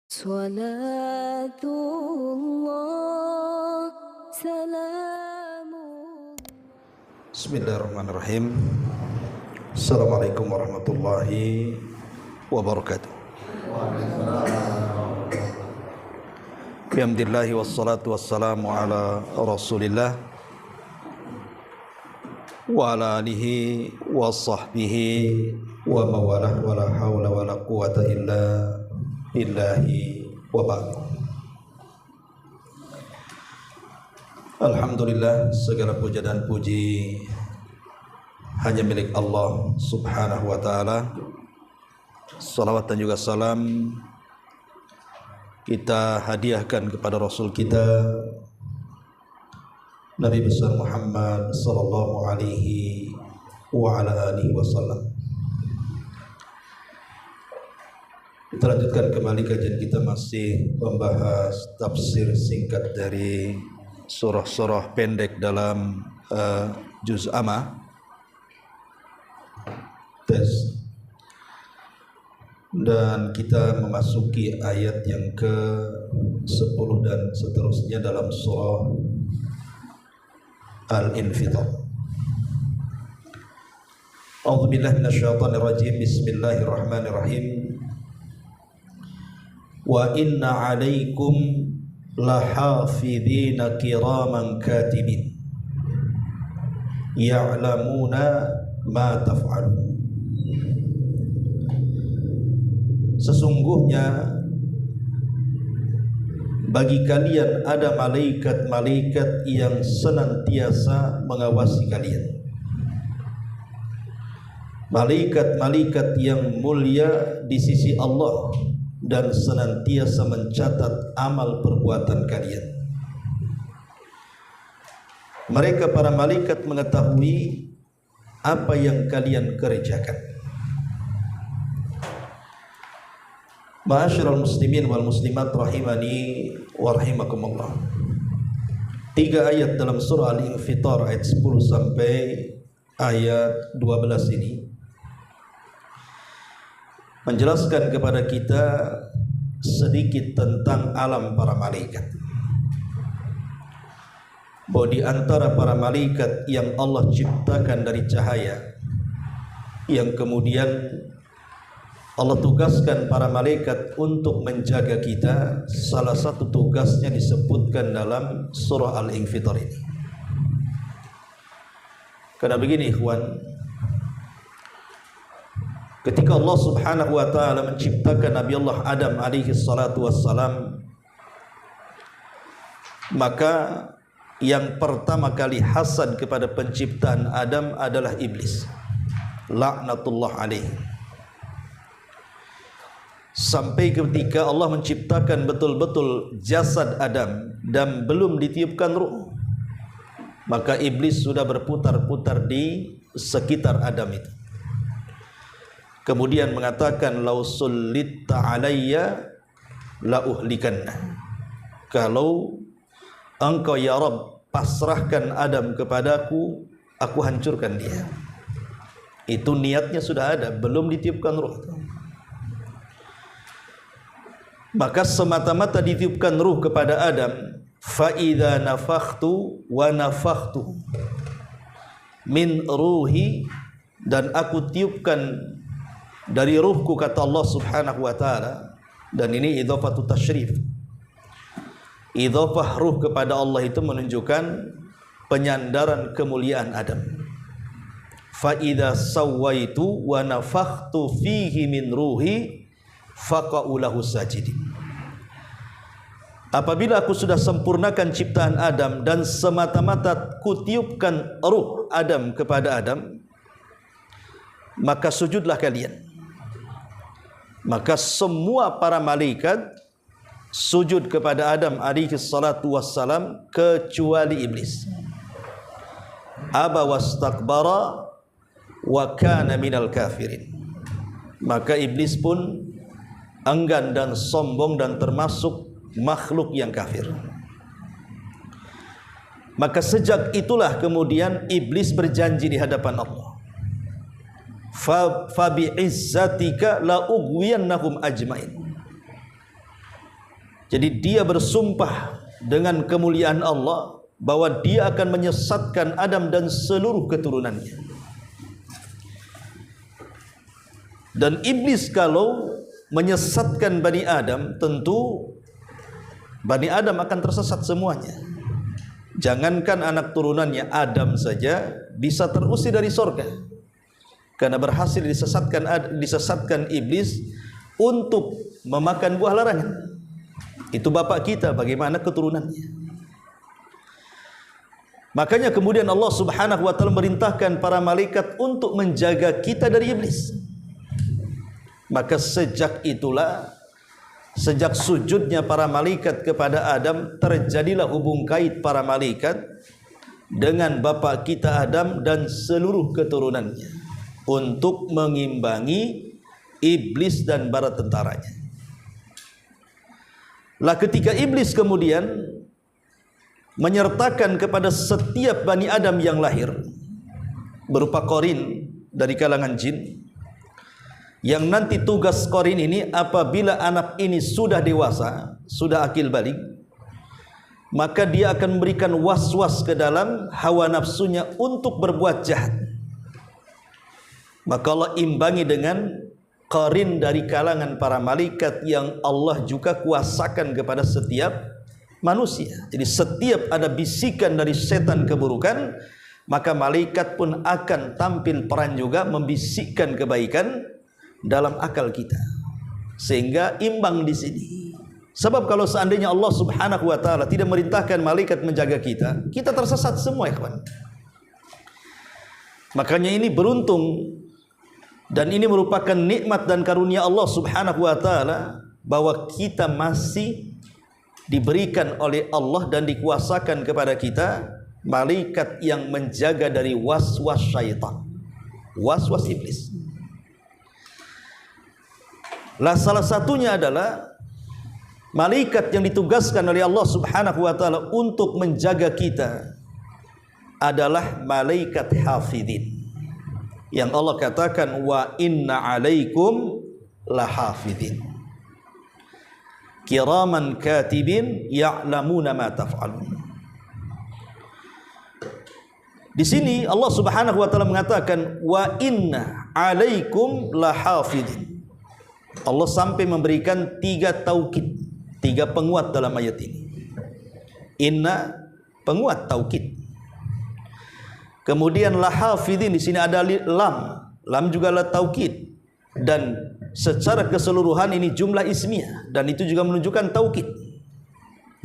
Salatullah salamu. Bismillahirrahmanirrahim. Assalamualaikum warahmatullahi wabarakatuh. Alhamdulillah wassalatu wassalamu ala Rasulillah wa ala alihi wa sahbihi wa mawalah wa la hawla wa la quwata illa billahi wa ba'd. Alhamdulillah, segala puja dan puji hanya milik Allah subhanahu wa ta'ala. Salawat dan juga salam kita hadiahkan kepada Rasul kita Nabi besar Muhammad sallallahu alaihi wa ala alihi wasallam. Kita lanjutkan kembali kajian kita, masih membahas tafsir singkat dari surah-surah pendek dalam juz amma. Dan kita memasuki ayat yang ke-10 dan seterusnya dalam surah Al-Infitar. A'udzubillahi minasyaitonir rajim. Bismillahirrahmanirrahim. Wa inna 'alaikum lahafidhina kiraman katibin ya'lamuna ma taf'alun. Sesungguhnya bagi kalian ada malaikat-malaikat yang senantiasa mengawasi kalian, malaikat-malaikat yang mulia di sisi Allah dan senantiasa mencatat amal perbuatan kalian. Mereka para malaikat mengetahui apa yang kalian kerjakan. Ma'asyiral muslimin wal muslimat rahimani wa rahimakumullah. 3 ayat dalam surah Al-Infitar ayat 10 sampai ayat 12 ini menjelaskan kepada kita sedikit tentang alam para malaikat. Bahwa di antara para malaikat yang Allah ciptakan dari cahaya, yang kemudian Allah tugaskan para malaikat untuk menjaga kita, salah satu tugasnya disebutkan dalam surah Al-Infitar ini. Karena begini ikhwan, ketika Allah subhanahu wa ta'ala menciptakan Nabi Allah Adam alaihi salatu wassalam, maka yang pertama kali hasad kepada penciptaan Adam adalah iblis, laknatullah alaihi. Sampai ketika Allah menciptakan betul-betul jasad Adam dan belum ditiupkan ruh, maka iblis sudah berputar-putar di sekitar Adam itu. Kemudian mengatakan, lau sullita alayya la uhlikanna. Kalau engkau ya Rabb pasrahkan Adam kepadaku, aku hancurkan dia. Itu niatnya sudah ada, belum ditiupkan ruh. Maka semata-mata ditiupkan ruh kepada Adam, fa idza nafakhtu wa nafakhtu min ruhi, dan aku tiupkan dari ruhku, kata Allah subhanahu wa ta'ala. Dan ini idhafatu tasyrif. Idhafah ruh kepada Allah itu menunjukkan penyandaran kemuliaan Adam. Fa idza sawaitu wa nafakhtu fihi min ruhi faqa'u lahu sajidin. Apabila aku sudah sempurnakan ciptaan Adam dan semata-mata kutiupkan ruh Adam kepada Adam, maka sujudlah kalian. Maka semua para malaikat sujud kepada Adam alaihi salatu wassalam kecuali iblis. Aba wastakbara wa kana minal kafirin. Maka iblis pun enggan dan sombong dan termasuk makhluk yang kafir. Maka sejak itulah kemudian iblis berjanji di hadapan Allah, fa bi izzatika la ughwiyannahum ajmain. Jadi dia bersumpah dengan kemuliaan Allah bahwa dia akan menyesatkan Adam dan seluruh keturunannya. Dan iblis kalau menyesatkan Bani Adam, tentu Bani Adam akan tersesat semuanya. Jangankan anak turunannya, Adam saja bisa terusir dari surga karena berhasil disesatkan iblis untuk memakan buah larangan. Itu bapak kita, bagaimana keturunannya. Makanya kemudian Allah Subhanahu wa taala merintahkan para malaikat untuk menjaga kita dari iblis. Maka sejak itulah, sejak sujudnya para malaikat kepada Adam, terjadilah hubung kait para malaikat dengan bapak kita Adam dan seluruh keturunannya untuk mengimbangi iblis dan bala tentaranya. Lah ketika iblis kemudian menyertakan kepada setiap Bani Adam yang lahir berupa qarin dari kalangan jin, yang nanti tugas qarin ini apabila anak ini sudah dewasa, sudah akil balik, maka dia akan memberikan was-was ke dalam hawa nafsunya untuk berbuat jahat. Maka Allah imbangi dengan qarin dari kalangan para malaikat yang Allah juga kuasakan kepada setiap manusia. Jadi setiap ada bisikan dari setan keburukan, maka malaikat pun akan tampil peran juga membisikkan kebaikan dalam akal kita, sehingga imbang di sini. Sebab kalau seandainya Allah Subhanahu wa taala tidak merintahkan malaikat menjaga kita, kita tersesat semua, ya kawan. Makanya ini beruntung dan ini merupakan nikmat dan karunia Allah Subhanahu wa taala bahwa kita masih diberikan oleh Allah dan dikuasakan kepada kita malaikat yang menjaga dari was-was syaitan, was-was iblis. Lah salah satunya adalah malaikat yang ditugaskan oleh Allah Subhanahu wa taala untuk menjaga kita adalah malaikat hafidin. Yang Allah katakan wa inna alaikum lahafidin kiraman katibin ya'lamuna ma taf'alun. Di sini Allah Subhanahu wa taala mengatakan wa inna alaikum lahafidin. Allah sampai memberikan 3 taukid, 3 penguat dalam ayat ini. Inna penguat taukid. Kemudian lahafidin, di sini ada lam juga la taukid, dan secara keseluruhan ini jumlah ismiyah dan itu juga menunjukkan taukid.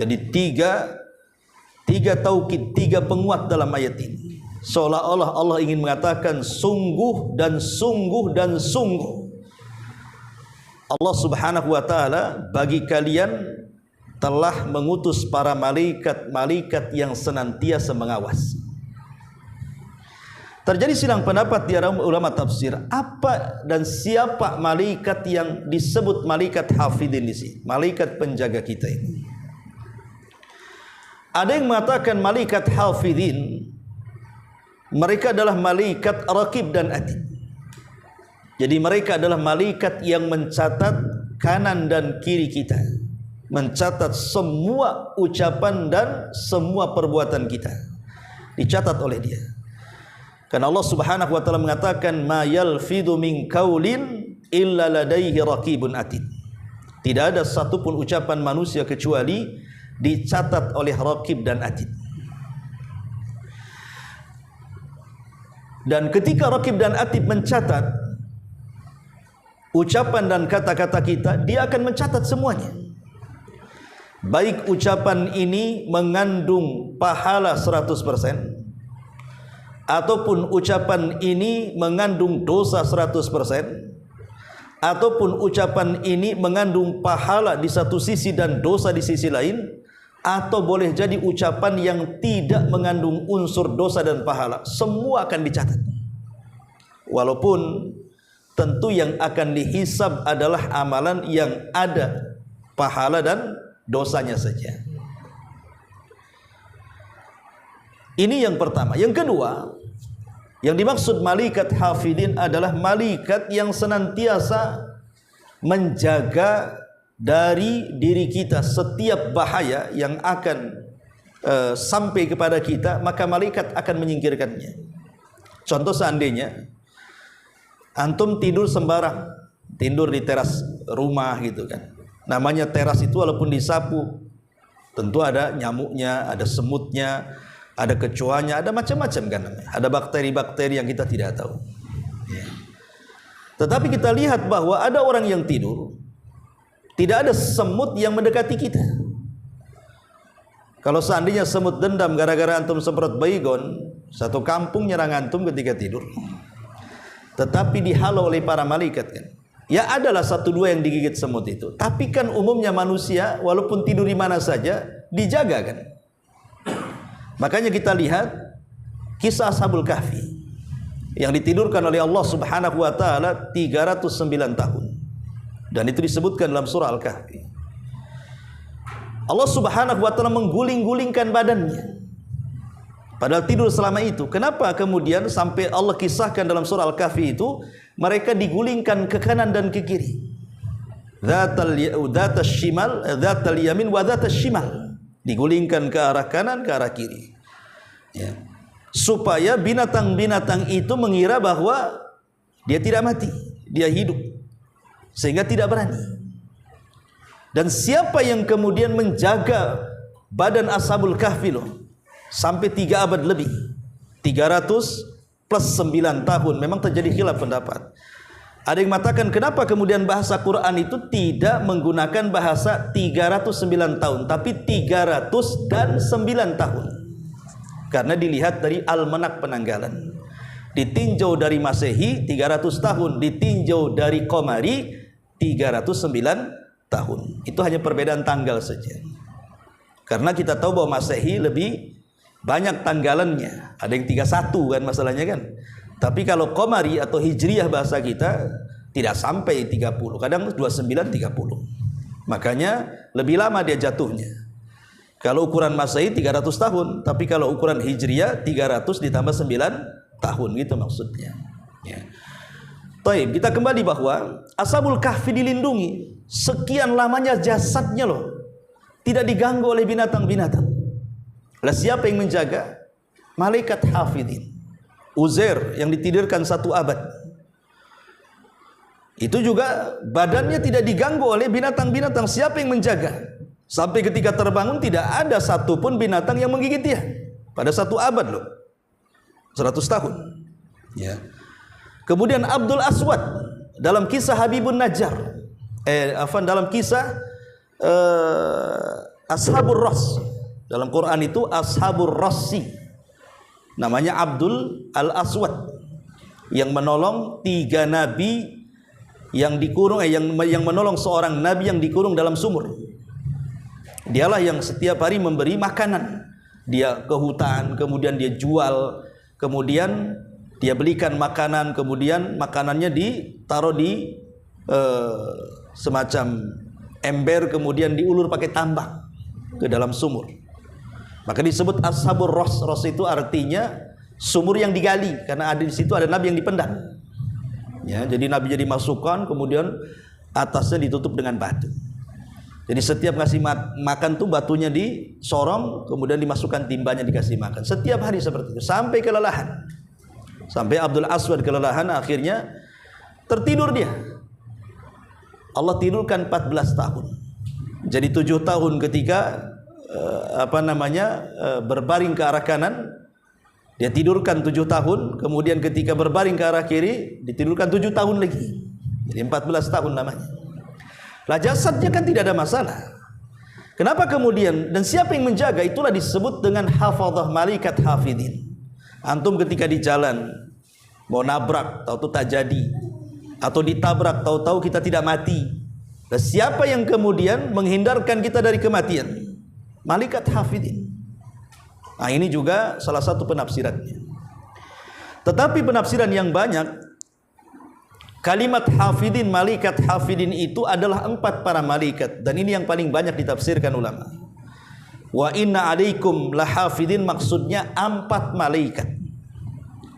Jadi 3 taukid, 3 penguat dalam ayat ini. Seolah-olah Allah ingin mengatakan sungguh dan sungguh dan sungguh Allah Subhanahu wa taala bagi kalian telah mengutus para malaikat-malaikat yang senantiasa mengawas. Terjadi silang pendapat di antara ulama tafsir, apa dan siapa malaikat yang disebut malaikat hafidin di sini, malaikat penjaga kita ini. Ada yang mengatakan malaikat hafidin mereka adalah malaikat raqib dan atid. Jadi mereka adalah malaikat yang mencatat kanan dan kiri kita, mencatat semua ucapan dan semua perbuatan kita, dicatat oleh dia. Karena Allah Subhanahu wa taala mengatakan ma yalfidu min qaulin illa ladaihi raqibun atid. Tidak ada satupun ucapan manusia kecuali dicatat oleh raqib dan atid. Dan ketika raqib dan atid mencatat ucapan dan kata-kata kita, dia akan mencatat semuanya. Baik ucapan ini mengandung pahala 100%, ataupun ucapan ini mengandung dosa 100%, ataupun ucapan ini mengandung pahala di satu sisi dan dosa di sisi lain, atau boleh jadi ucapan yang tidak mengandung unsur dosa dan pahala, semua akan dicatat. Walaupun tentu yang akan dihisab adalah amalan yang ada pahala dan dosanya saja. Ini yang pertama. Yang kedua, yang dimaksud malaikat hafidin adalah malaikat yang senantiasa menjaga dari diri kita setiap bahaya yang akan sampai kepada kita, maka malaikat akan menyingkirkannya. Contoh, seandainya antum tidur sembarang, tidur di teras rumah gitu kan. Namanya teras itu walaupun disapu, tentu ada nyamuknya, ada semutnya, ada kecoanya, ada macam-macam kan, ada bakteri-bakteri yang kita tidak tahu. Ya. Tetapi kita lihat bahwa ada orang yang tidur, tidak ada semut yang mendekati kita. Kalau seandainya semut dendam gara-gara antum semprot baygon, satu kampung nyerang antum ketika tidur. Tetapi dihalau oleh para malaikat kan. Ya adalah satu dua yang digigit semut itu. Tapi kan umumnya manusia walaupun tidur di mana saja dijaga kan. Makanya kita lihat kisah Ashabul Kahfi yang ditidurkan oleh Allah Subhanahu wa taala 309 tahun. Dan itu disebutkan dalam surah Al-Kahfi. Allah Subhanahu wa taala mengguling-gulingkan badannya. Padahal tidur selama itu. Kenapa kemudian sampai Allah kisahkan dalam surah Al-Kahfi itu mereka digulingkan ke kanan dan ke kiri. Dzatal shimal, dzatal yamin wa dzatal shimal. Digulingkan ke arah kanan, ke arah kiri. Ya. Supaya binatang-binatang itu mengira bahwa dia tidak mati, dia hidup. Sehingga tidak berani. Dan siapa yang kemudian menjaga badan Ashabul Kahfi loh sampai 3 abad lebih, 300 plus 9 tahun. Memang terjadi khilaf pendapat. Ada yang mengatakan kenapa kemudian bahasa Quran itu tidak menggunakan bahasa 309 tahun, tapi 309 tahun. Karena dilihat dari almanak penanggalan. Ditinjau dari Masehi 300 tahun, ditinjau dari Qamari 309 tahun. Itu hanya perbedaan tanggal saja. Karena kita tahu bahwa Masehi lebih banyak tanggalannya. Ada yang 31 kan masalahnya kan. Tapi kalau Qamari atau Hijriyah bahasa kita tidak sampai 30, kadang 29 30. Makanya lebih lama dia jatuhnya. Kalau ukuran Masehi 300 tahun, tapi kalau ukuran Hijriyah 300 ditambah 9 tahun gitu maksudnya. Ya. Baik, kita kembali bahwa Ashabul Kahfi dilindungi. Sekian lamanya jasadnya loh, tidak diganggu oleh binatang-binatang. Lah siapa yang menjaga? Malaikat hafidin. Uzair yang ditidurkan 1 abad. Itu juga badannya tidak diganggu oleh binatang-binatang. Siapa yang menjaga? Sampai ketika terbangun tidak ada satupun binatang yang menggigit dia. Pada 1 abad loh, 100 tahun. Ya. Kemudian Abdul Aswad dalam kisah Habibun Najjar, dalam kisah Ashabur Rass. Dalam Quran itu Ashabur Rassi. Namanya Abdul Al-Aswad yang menolong 3 nabi yang dikurung, yang menolong seorang nabi yang dikurung dalam sumur. Dialah yang setiap hari memberi makanan. Dia ke hutan, kemudian dia jual, kemudian dia belikan makanan, kemudian makanannya ditaruh di semacam ember, kemudian diulur pakai tambang ke dalam sumur. Maka disebut Ashabur Rass. Rass itu artinya sumur yang digali, karena ada di situ ada nabi yang dipendam. Ya, jadi nabi jadi masukkan, kemudian atasnya ditutup dengan batu. Jadi setiap ngasih makan tuh batunya disorong, kemudian dimasukkan timbanya dikasih makan. Setiap hari seperti itu sampai kelelahan. Sampai Abdul Aswad kelelahan, akhirnya tertidur dia. Allah tidurkan 14 tahun. Jadi 7 tahun ketika berbaring ke arah kanan, dia tidurkan 7 tahun. Kemudian ketika berbaring ke arah kiri, ditidurkan 7 tahun lagi. Jadi 14 tahun namanya. Lah jasadnya kan tidak ada masalah. Kenapa kemudian, dan siapa yang menjaga? Itulah disebut dengan hafadhah, malaikat hafidin. Antum ketika di jalan mau nabrak, tahu-tahu tak jadi, atau ditabrak, tahu-tahu kita tidak mati. Lah siapa yang kemudian menghindarkan kita dari kematian? Malaikat hafidin. Nah, ini juga salah satu penafsirannya. Tetapi penafsiran yang banyak, kalimat hafidin, malaikat hafidin itu adalah 4 para malaikat. Dan ini yang paling banyak ditafsirkan ulama. Wa inna alaikum lahafidin, maksudnya 4 malaikat.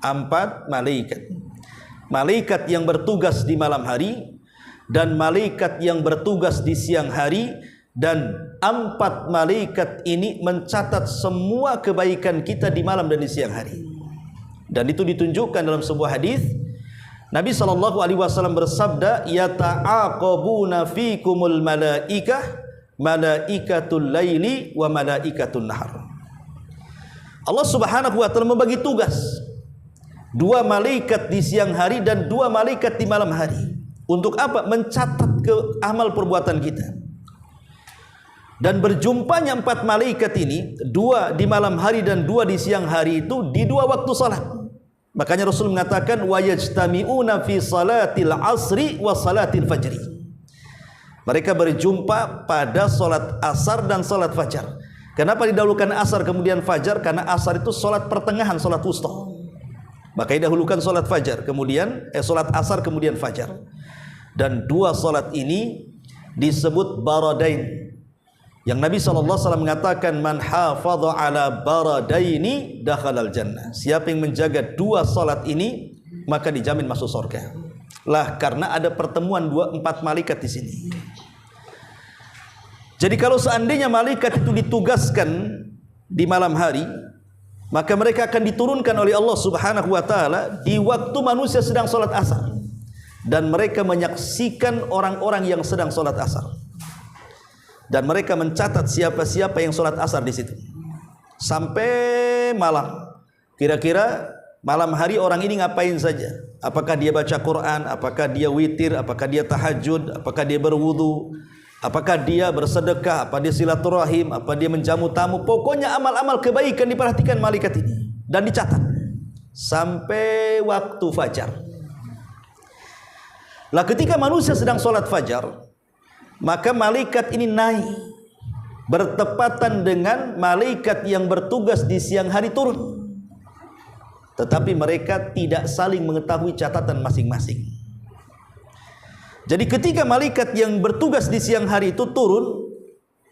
4 malaikat. Malaikat yang bertugas di malam hari, dan malaikat yang bertugas di siang hari, dan 4 malaikat ini mencatat semua kebaikan kita di malam dan di siang hari. Dan itu ditunjukkan dalam sebuah hadis. Nabi SAW bersabda, yata'aqabuna fikumul malaikah, malaikatul laili wa malaikatul nahar. Allah Subhanahu wa taala membagi tugas 2 malaikat di siang hari dan 2 malaikat di malam hari. Untuk apa? Mencatat ke amal perbuatan kita. Dan berjumpanya 4 malaikat ini, 2 di malam hari dan 2 di siang hari itu di 2 waktu salat. Makanya Rasul mengatakan wa yajtami'una fi salatil asri wa salatil fajri. Mereka berjumpa pada salat asar dan salat fajar. Kenapa didahulukan asar kemudian fajar? Karena asar itu salat pertengahan, salat wusta. Maka didahulukan salat fajar, kemudian salat asar kemudian fajar. Dan 2 salat ini disebut baradain. Yang Nabi SAW mengatakan, man hafadha ala baradaini dakhalal jannah. Siapa yang menjaga 2 salat ini, maka dijamin masuk surga. Lah, karena ada pertemuan 4 malaikat di sini. Jadi kalau seandainya malaikat itu ditugaskan di malam hari, maka mereka akan diturunkan oleh Allah Subhanahu wa taala di waktu manusia sedang salat asar. Dan mereka menyaksikan orang-orang yang sedang salat asar. Dan mereka mencatat siapa-siapa yang sholat asar di situ sampai malam. Kira-kira malam hari orang ini ngapain saja? Apakah dia baca Quran? Apakah dia witir? Apakah dia tahajud? Apakah dia berwudu? Apakah dia bersedekah? Apa dia silaturahim? Apa dia menjamu tamu? Pokoknya amal-amal kebaikan diperhatikan malaikat ini dan dicatat sampai waktu fajar. Lah, ketika manusia sedang sholat fajar, maka malaikat ini naik bertepatan dengan malaikat yang bertugas di siang hari turun. Tetapi mereka tidak saling mengetahui catatan masing-masing. Jadi ketika malaikat yang bertugas di siang hari itu turun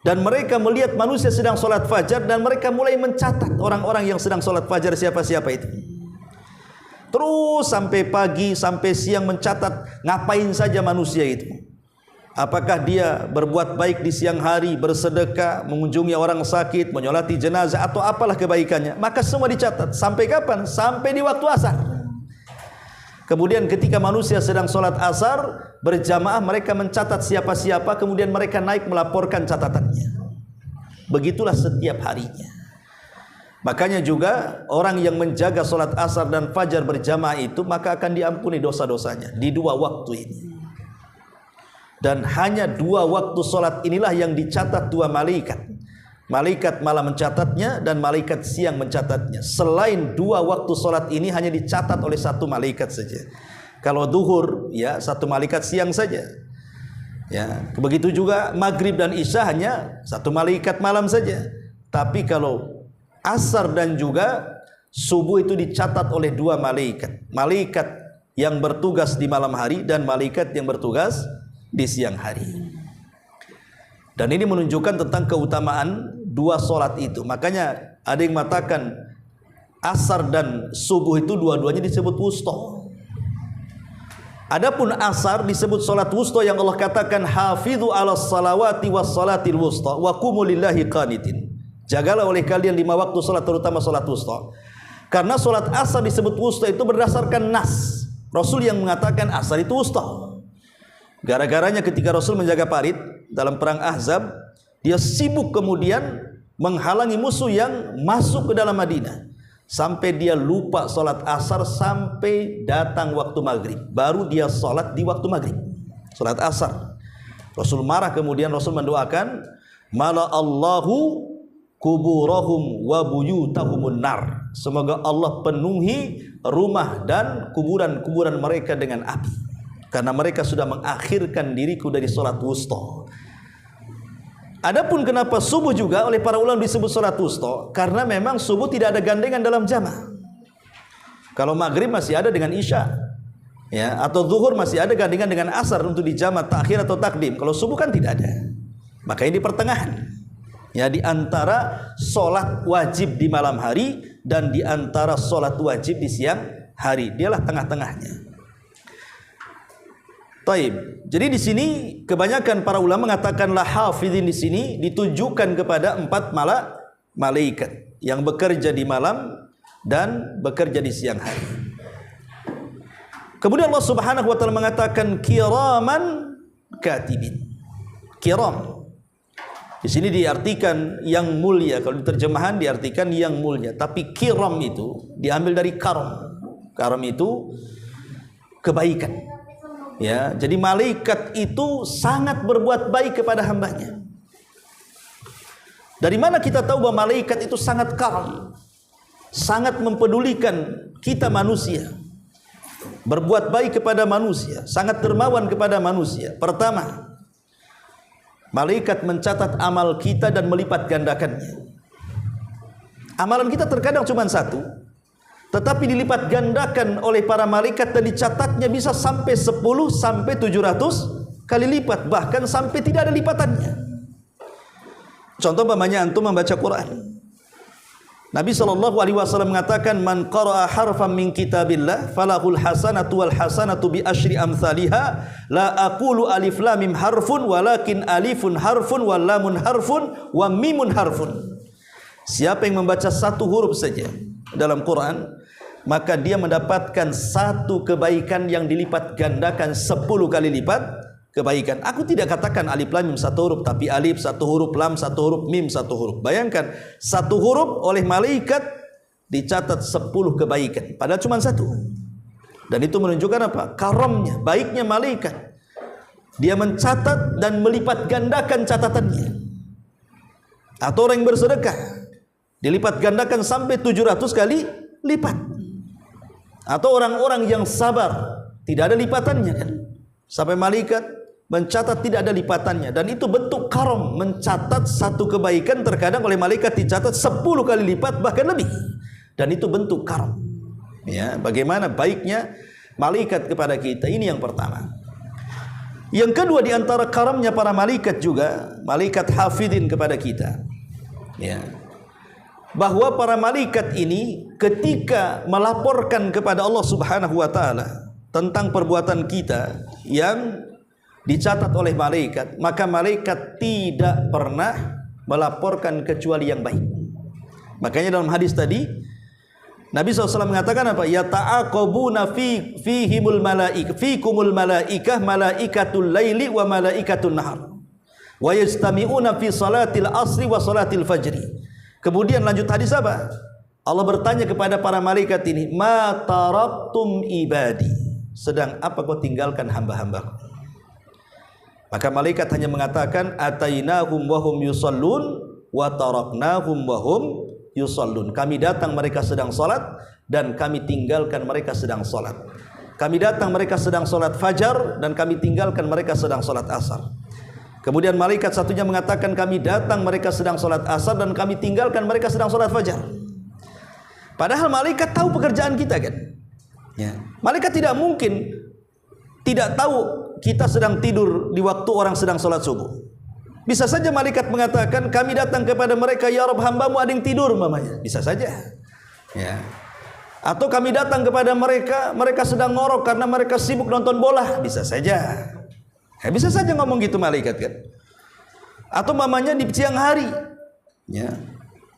dan mereka melihat manusia sedang sholat fajar, dan mereka mulai mencatat orang-orang yang sedang sholat fajar siapa-siapa itu. Terus sampai pagi, sampai siang mencatat ngapain saja manusia itu. Apakah dia berbuat baik di siang hari, bersedekah, mengunjungi orang sakit, menyolati jenazah, atau apalah kebaikannya. Maka semua dicatat. Sampai kapan? Sampai di waktu asar. Kemudian ketika manusia sedang sholat asar berjamaah, mereka mencatat siapa-siapa, kemudian mereka naik melaporkan catatannya. Begitulah setiap harinya. Makanya juga orang yang menjaga sholat asar dan fajar berjamaah itu, maka akan diampuni dosa-dosanya di 2 waktu ini. Dan hanya 2 waktu sholat inilah yang dicatat 2 malaikat. Malaikat malam mencatatnya dan malaikat siang mencatatnya. Selain 2 waktu sholat ini hanya dicatat oleh 1 malaikat saja. Kalau duhur, ya 1 malaikat siang saja. Ya, begitu juga maghrib dan isya hanya 1 malaikat malam saja. Tapi kalau asar dan juga subuh itu dicatat oleh 2 malaikat. Malaikat yang bertugas di malam hari dan malaikat yang bertugas di siang hari. Dan ini menunjukkan tentang keutamaan 2 sholat itu. Makanya ada yang mengatakan asar dan subuh itu dua-duanya disebut wusta. Adapun asar disebut sholat wusta yang Allah katakan hafidhu ala salawati was salatil wusta wa qumu lillahi qanitin. Jagalah oleh kalian 5 waktu sholat, terutama sholat wusta. Karena sholat asar disebut wusta itu berdasarkan nas. Rasul yang mengatakan asar itu wusta. Gara-garanya ketika Rasul menjaga parit dalam perang Ahzab, dia sibuk kemudian menghalangi musuh yang masuk ke dalam Madinah. Sampai dia lupa sholat asar sampai datang waktu maghrib. Baru dia sholat di waktu maghrib, sholat asar. Rasul marah, kemudian Rasul mendoakan, mala Allahu kuburahum wa buyutahumun nar. Semoga Allah penuhi rumah dan kuburan-kuburan mereka dengan api. Karena mereka sudah mengakhirkan diriku dari sholat wusta. Adapun kenapa subuh juga oleh para ulama disebut sholat wusta, karena memang subuh tidak ada gandengan dalam jamaah. Kalau maghrib masih ada dengan isya, ya, atau zuhur masih ada gandengan dengan asar untuk di jamaah takhir atau takdim. Kalau subuh kan tidak ada. Makanya di pertengahan, ya, di antara sholat wajib di malam hari dan di antara sholat wajib di siang hari, dialah tengah-tengahnya. Taib. Jadi di sini kebanyakan para ulama mengatakan la hafizin di sini ditujukan kepada 4 malaikat yang bekerja di malam dan bekerja di siang hari. Kemudian Allah Subhanahu wa taala mengatakan kiraman katibin. Kiram di sini diartikan yang mulia, kalau di terjemahan diartikan yang mulia, tapi kiram itu diambil dari karam. Karam itu kebaikan. Ya, jadi malaikat itu sangat berbuat baik kepada hambanya. Dari mana kita tahu bahwa malaikat itu sangat karam, sangat mempedulikan kita manusia, berbuat baik kepada manusia, sangat dermawan kepada manusia? Pertama, malaikat mencatat amal kita dan melipat gandakannya. Amalan kita terkadang cuma 1, tetapi dilipat gandakan oleh para malaikat dan dicatatnya bisa sampai 10 sampai 700 kali lipat, bahkan sampai tidak ada lipatannya. Contoh umpamanya antum membaca Quran. Nabi SAW mengatakan man qara'a harfan min kitabillah falahul hasanatu wal hasanatu bi asyri amsalihha la aqulu alif lam mim harfun walakin alifun harfun wal lamun harfun wa mimun harfun. Siapa yang membaca 1 huruf saja dalam Quran, maka dia mendapatkan 1 kebaikan yang dilipat gandakan 10 kali lipat kebaikan. Aku tidak katakan alif lam mim 1 huruf, tapi alif 1 huruf, lam 1 huruf, mim 1 huruf. Bayangkan 1 huruf oleh malaikat dicatat 10 kebaikan, padahal cuma 1. Dan itu menunjukkan apa? Karamnya, baiknya malaikat. Dia mencatat dan melipat gandakan catatannya. Atau orang yang bersedekah dilipat gandakan sampai 700 kali lipat. Atau orang-orang yang sabar tidak ada lipatannya kan? Sampai malaikat mencatat tidak ada lipatannya, dan itu bentuk karam. Mencatat 1 kebaikan terkadang oleh malaikat dicatat 10 kali lipat bahkan lebih, dan itu bentuk karam. Ya, bagaimana baiknya malaikat kepada kita, ini yang pertama. Yang kedua, di antara karamnya para malaikat juga, malaikat hafidin kepada kita, ya, bahwa para malaikat ini ketika melaporkan kepada Allah Subhanahu wa taala tentang perbuatan kita yang dicatat oleh malaikat, maka malaikat tidak pernah melaporkan kecuali yang baik. Makanya dalam hadis tadi Nabi SAW mengatakan apa? Ya ta'aqabuna fihimul malaik, fikumul malaikah malaikatul laili wa malaikatul nahar wa yastami'una fi salatil asri wa salatil fajri. Kemudian lanjut hadis apa? Allah bertanya kepada para malaikat ini, ma taraktum ibadi, sedang apa kau tinggalkan hamba-hambaku? Maka malaikat hanya mengatakan atainahum wa hum yusallun wa taraknahum wa hum yusallun. Kami datang mereka sedang salat dan kami tinggalkan mereka sedang salat. Kami datang mereka sedang salat fajar dan kami tinggalkan mereka sedang salat asar. Kemudian malaikat satunya mengatakan kami datang mereka sedang salat asar dan kami tinggalkan mereka sedang salat fajar. Padahal malaikat tahu pekerjaan kita kan? Ya. Malaikat tidak mungkin tidak tahu kita sedang tidur di waktu orang sedang sholat subuh. Bisa saja malaikat mengatakan kami datang kepada mereka, ya Rabb, hambamu ada yang tidur mamanya. Bisa saja, ya. Atau kami datang kepada mereka, mereka sedang ngorok karena mereka sibuk nonton bola. Bisa saja, ya, bisa saja ngomong gitu malaikat kan. Atau mamanya di siang hari, ya,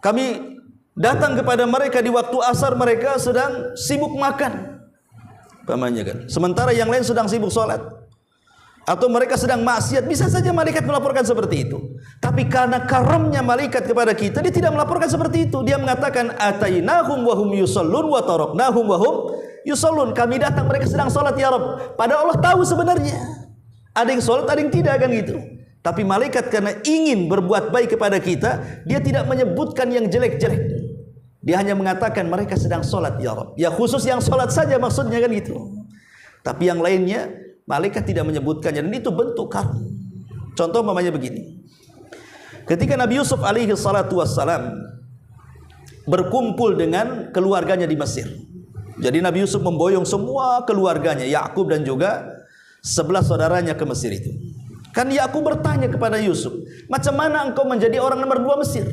kami datang kepada mereka di waktu asar, mereka sedang sibuk makan mamanya kan. Sementara yang lain sedang sibuk sholat. Atau mereka sedang maksiat, bisa saja malaikat melaporkan seperti itu. Tapi karena karamnya malaikat kepada kita, dia tidak melaporkan seperti itu. Dia mengatakan atainahum wa hum yusallun wa taraknahum wa hum yusallun. Kami datang mereka sedang salat ya Rabb. Padahal Allah tahu sebenarnya ada yang salat, ada yang tidak kan gitu. Tapi malaikat karena ingin berbuat baik kepada kita, dia tidak menyebutkan yang jelek-jelek. Dia hanya mengatakan mereka sedang salat ya Rabb. Ya khusus yang salat saja maksudnya kan gitu. Tapi yang lainnya malaikat tidak menyebutkannya, dan itu bentuk karam. Contoh mamanya begini. Ketika Nabi Yusuf alaihi salatu wassalam berkumpul dengan keluarganya di Mesir. Jadi Nabi Yusuf memboyong semua keluarganya, Yakub dan juga 11 saudaranya ke Mesir itu. Kan Yakub bertanya kepada Yusuf, macam mana engkau menjadi orang nomor 2 Mesir?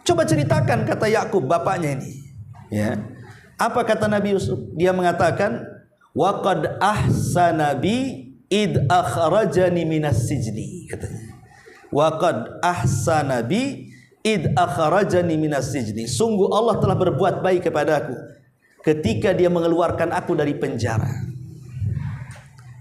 Coba ceritakan, kata Yakub bapaknya ini. Ya. Apa kata Nabi Yusuf? Dia mengatakan, wa qad ahsana bi id akhrajani minas sijni, katanya. Wa qad ahsana bi id akhrajani minas sijni. Sungguh Allah telah berbuat baik kepadaku ketika dia mengeluarkan aku dari penjara.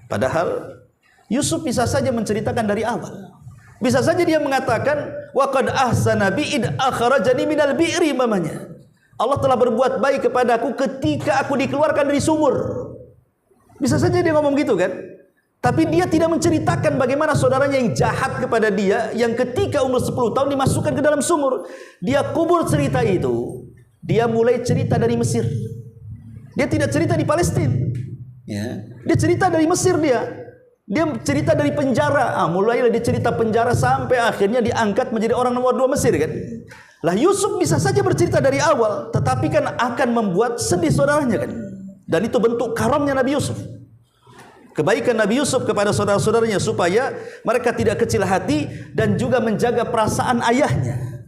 Padahal Yusuf bisa saja menceritakan dari awal. Bisa saja dia mengatakan wa qad ahsana bi id akhrajani minal bi'ri, mamanya. Allah telah berbuat baik kepadaku ketika aku dikeluarkan dari sumur. Bisa saja dia ngomong gitu kan? Tapi dia tidak menceritakan bagaimana saudaranya yang jahat kepada dia, yang ketika umur 10 tahun dimasukkan ke dalam sumur. Dia kubur cerita itu. Dia mulai cerita dari Mesir. Dia tidak cerita di Palestina. Ya. Dia cerita dari Mesir dia. Dia cerita dari penjara. Mulailah dia cerita penjara sampai akhirnya diangkat menjadi orang nomor 2 Mesir kan. Lah Yusuf bisa saja bercerita dari awal, tetapi kan akan membuat sedih saudaranya kan. Dan itu bentuk karamnya Nabi Yusuf. Kebaikan Nabi Yusuf kepada saudara-saudaranya supaya mereka tidak kecil hati dan juga menjaga perasaan ayahnya.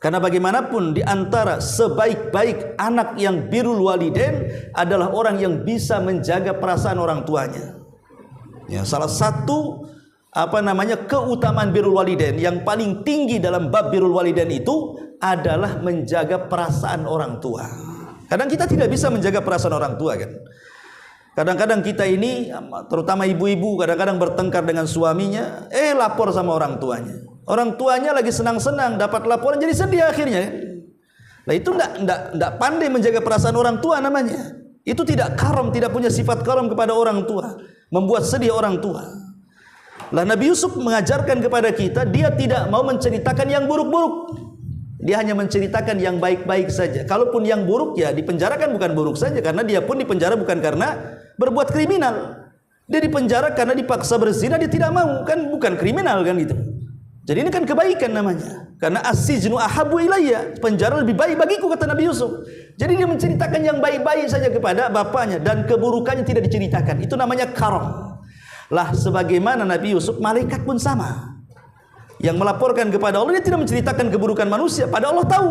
Karena bagaimanapun di antara sebaik-baik anak yang birrul walidain adalah orang yang bisa menjaga perasaan orang tuanya. Ya, salah satu keutamaan birrul walidain yang paling tinggi dalam bab birrul walidain itu adalah menjaga perasaan orang tua. Kadang kita tidak bisa menjaga perasaan orang tua kan. Kadang-kadang kita ini, terutama ibu-ibu, kadang-kadang bertengkar dengan suaminya, lapor sama orang tuanya. Orang tuanya lagi senang-senang dapat laporan jadi sedih akhirnya. Nah itu enggak pandai menjaga perasaan orang tua namanya. Itu tidak karam, tidak punya sifat karam kepada orang tua, membuat sedih orang tua. Lah Nabi Yusuf mengajarkan kepada kita, dia tidak mau menceritakan yang buruk-buruk. Dia hanya menceritakan yang baik-baik saja. Kalaupun yang buruk ya dipenjarakan bukan buruk saja, karena dia pun dipenjara bukan karena berbuat kriminal. Dia dipenjara karena dipaksa berzina, dia tidak mau, kan bukan kriminal kan gitu. Jadi ini kan kebaikan namanya. Karena as-sijnu ahabbu ilayya, penjara lebih baik bagiku, kata Nabi Yusuf. Jadi dia menceritakan yang baik-baik saja kepada bapaknya dan keburukannya tidak diceritakan. Itu namanya karam. Lah sebagaimana Nabi Yusuf, malaikat pun sama. Yang melaporkan kepada Allah, dia tidak menceritakan keburukan manusia, pada Allah tahu.